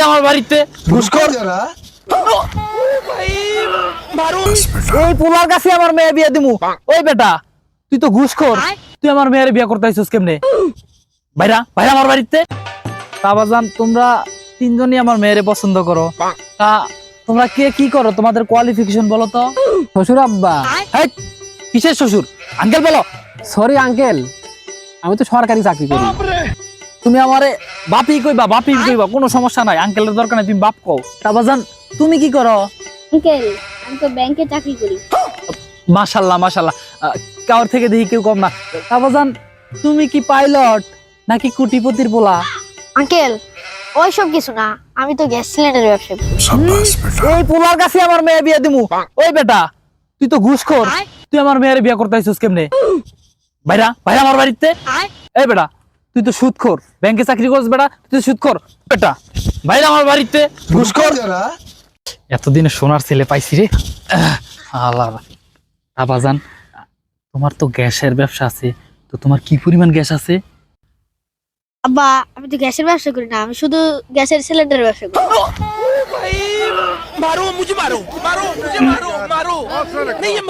আমার বাড়িতে ঘুষখোর। এই পোলার কাছে আমার মেয়ে বিয়ে দিমু। ওই বেটা তুই তো ঘুষখোর, তুই আমার মেয়ের বিয়ে করতে আইছিস কেমনে? ভাইরা ভাইরা আমার বাড়িতে। বাবাজান তোমরা তিনজনই আমার মেয়েরে পছন্দ করো, তা তোমরা কে কি করো? তোমাদের কোয়ালিফিকেশন বলো তো। শ্বশুর আব্বা। এই, কিসের শ্বশুর? আঙ্কেল বলো। সরি আঙ্কেল, আমি তো সরকারি চাকরি করি। তুমি আমারে বাপি কইবা, বাপি কইবা, কোনো সমস্যা নাই, আঙ্কেলের দরকার নাই, তুমি বাপ কও। বাবাজান তুমি কি করো? আঙ্কেল আমি তো ব্যাংকে চাকরি করি। মাশাআল্লাহ মাশাআল্লাহ, কার থেকে দেখি কেউ কম না। বাবাজান তুমি কি পাইলট নাকি কোটিপতির পোলা? আঙ্কেল ওইসব কিছু না, আমি তো গ্যাস সিলিন্ডারের ব্যবসা করি। এই পোলার কাছে আমার মেয়ে বিয়ে দিমু। ওই বেটা তুই তো ঘুষখোর, তুই আমার মেয়ের বিয়ে করতে আইছিস কেমনে? ভাইরা ভাইরা আমার বাড়িতে। এই বেটা তুই তো সুদখোর, ব্যাংকে চাকরি করছিস বেটা, তুই তো সুদখোর বেটা। ভাইরা আমার বাড়িতে ঘুষখোর। এতদিনে সোনার ছেলে পাইছি রে। আল্লাহ। আবাজান তোমার তো গ্যাসের ব্যবসা আছে, তো তোমার কি পরিমাণ গ্যাস আছে? আব্বা আমি তো গ্যাসের ব্যবসা করি না, আমি শুধু গ্যাসের সিলিন্ডারের ব্যবসা করি। मारो मुझे मारो मारो मुझे मारो मारो नहीं ये